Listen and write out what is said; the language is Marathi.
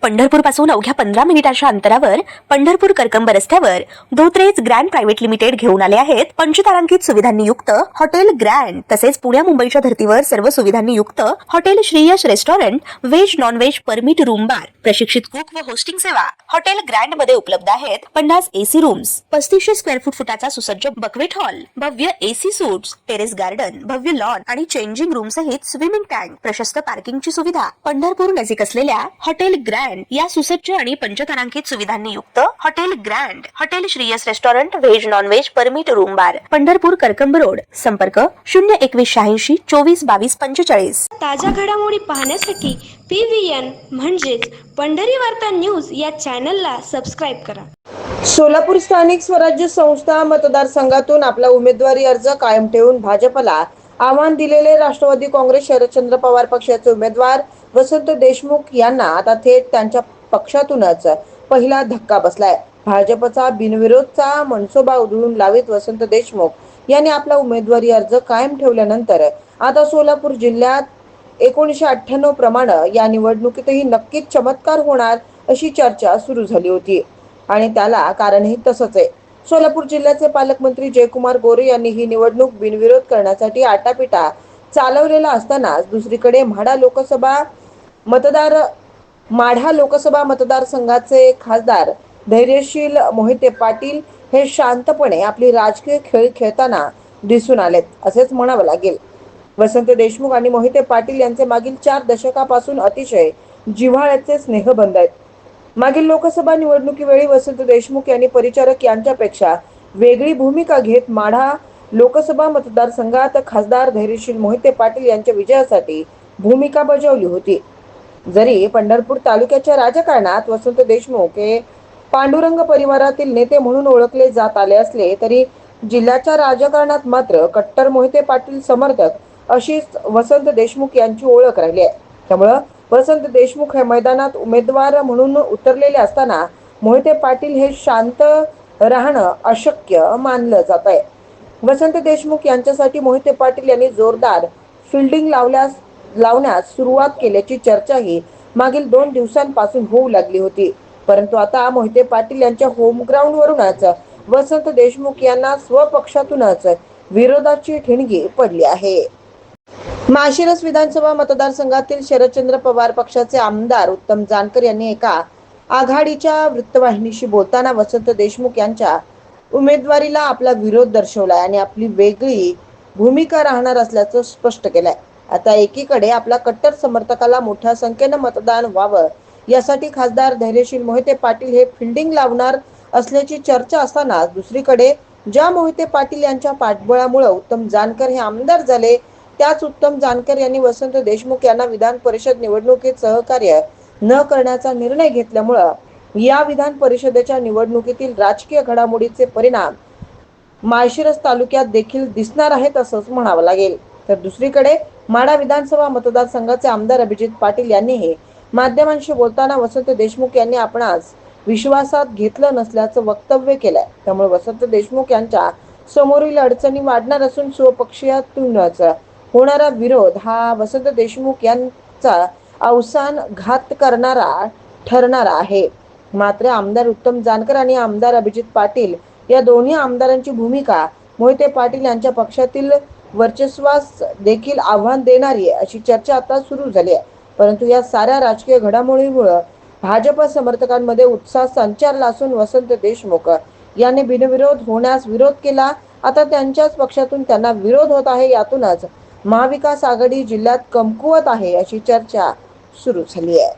पंढरपूर पासून अवघ्या 15 मिनिटांच्या अंतरावर पंढरपूर करकंब रस्त्यावर धोत्रेज ग्रँड प्रायव्हेट लिमिटेड घेऊन आले आहेत पंचतारांकित सुविधांनी युक्त हॉटेल ग्रँड। तसेच पुण्या मुंबईच्या धर्तीवर सर्व सुविधांनी युक्त hotel Shriyash restaurant, veg non veg permit room bar, प्रशिक्षित कुक व होस्टिंग सेवा हॉटेल ग्रँड मध्ये उपलब्ध आहेत। 50 एसी रूम्स, 3500 स्क्वेअर फुटाचा सुसज्ज बकवेट हॉल, भव्य एसी सूट्स, टेरेस गार्डन, भव्य लॉन आणि चेंजिंग रूम सहित स्विमिंग टँक, प्रशस्त पार्किंगची सुविधा। पंढरपूर नजीक असलेल्या हॉटेल ग्रँड या सुसज्ज आणि पंचतारांकित सुविधांनी युक्त hotel grand, hotel Shriyas restaurant, veg non veg permit room बार, पंढरपूर करकंब रोड। संपर्क 02186 24 22 45। ताज्या घडामोडी पाहण्यासाठी PVN म्हणजेच पंढरी वार्ता न्यूज या चॅनलला सबस्क्राईब करा। सोलापूर स्थानिक स्वराज्य संस्था मतदारसंघातून आपला उमेदवारी अर्ज कायम ठेवून भाजपला आव्हान दिलेले राष्ट्रवादी काँग्रेस शरदचंद्र पवार पक्षाचे उमेदवार वसंत देशमुख यांना आता थेट त्यांच्या पक्षातूनच पहिला धक्का बसलाय। भाजपचा बिनविरोधचा मनसोबा उधळून लावित वसंत देशमुख यांनी आपला उमेदवारी अर्ज कायम ठेवल्यानंतर आता सोलापूर जिल्ह्यात 1998 प्रमाणे या निवडणुकीतही नक्कीच चमत्कार होणार अशी चर्चा सुरू झाली होती आणि त्याला कारणही तसंच आहे। सोलापूर जिल्ह्याचे पालकमंत्री जयकुमार गोरे यांनी ही निवडणूक बिनविरोध करण्यासाठी आटापिटा चालवलेला असतानाच दुसरीकडे माढा लोकसभा मतदारसंघाचे खासदार धैर्यशील मोहिते पाटील हे शांतपणे आपली राजकीय खेळ खेळताना दिसून आलेत असेच म्हणावं लागेल। वसंत देशमुख आणि मोहिते पाटील यांचे मागील 4 दशकापासून अतिशय जिव्हाळ्याचे स्नेहबंध आहेत। मागील लोकसभा निवडणुकीवेळी वसंत देशमुख यांनी परिचारक यांच्यापेक्षा वेगळी भूमिका घेत माढा लोकसभा मतदारसंघात खासदार धैर्यशील मोहिते पाटील यांच्या विजयासाठी भूमिका बजावली होती। जरी पंढरपूर तालुक्याच्या राजकारणात वसंत देशमुख हे पांडुरंग परिवारातील नेते म्हणून ओळखले जात आले असले तरी जिल्ह्याच्या राजकारणात मात्र कट्टर मोहिते पाटील समर्थक अशीच वसंत देशमुख यांची ओळख राहिली आहे। त्यामुळे वसंत देशमुख हे मैदानात उमेदवार म्हणून उतरलेले असताना मोहिते पाटील हे शांत राहणं अशक्य मानलं जात आहे। वसंत देशमुख यांच्यासाठी मोहिते पाटील यांनी जोरदार फिल्डिंग लावण्यास सुरुवात केल्याची चर्चाही मागील 2 दिवसांपासून होऊ लागली होती। परंतु आता मोहिते पाटील यांच्या होम ग्राउंडवरूनच वसंत देशमुख यांना स्वपक्षातूनच विरोधाची ठिणगी पडली आहे। माळशिरस विधानसभा मतदारसंघातील शरदचंद्र पवार पक्षाचे आमदार उत्तम जानकर यांनी एका आघाडीच्या वृत्तवाहिनीशी बोलताना वसंत देशमुख यांच्या उमेदवारीला आपला विरोध दर्शवलाय आणि आपली वेगळी भूमिका राहणार असल्याचं स्पष्ट केलंय। आता एकीकडे आपल्या कट्टर समर्थकाला मोठ्या संख्येनं मतदान व्हावं यासाठी खासदार धैर्यशील मोहिते पाटील हे फिल्डिंग लावणार असल्याची चर्चा असताना दुसरीकडे ज्या मोहिते पाटील यांच्या पाठबळामुळे उत्तम जानकर हे आमदार झाले त्याच उत्तम जानकर यांनी वसंत देशमुख यांना विधान परिषद निवडणुकीत सहकार्य न करण्याचा निर्णय घेतल्यामुळे या विधान परिषदेच्या निवडणुकीतील राजकीय घडामोडीचे परिणाम माळशिरस तालुक्यात देखील दिसणार आहेत असंच म्हणावं लागेल। तर दुसरीकडे माढा विधानसभा मतदारसंघाचे आमदार अभिजित पाटील यांनीही माध्यमांशी बोलताना वसंत देशमुख यांनी आपणास विश्वासात घेतलं नसल्याचं वक्तव्य केलंय। त्यामुळे वसंत देशमुख यांच्या समोरील अडचणी वाढणार असून स्वपक्षीयातूनच होणारा विरोध हा वसंत देशमुख यांचा अवसान घात करणारा ठरणार आहे। मात्र आमदार उत्तम जानकर आणि आमदार अभिजित पाटील या दोन्ही आमदारांची भूमिका मोहिते पाटील यांच्या पक्षातील वर्चस्वास देखील आव्हान देणारी आहे अशी चर्चा आता सुरू झाली आहे। परंतु या साऱ्या राजकीय घडामोडीमुळे भाजप समर्थकांमध्ये उत्साह संचारला असून वसंत देशमुख यांनी बिनविरोध होण्यास विरोध केला। आता त्यांच्याच पक्षातून त्यांना विरोध होत आहे। यातूनच महाविकास आघाडी जिल्ह्यात कमकुवत आहे अशी चर्चा सुरू झाली आहे।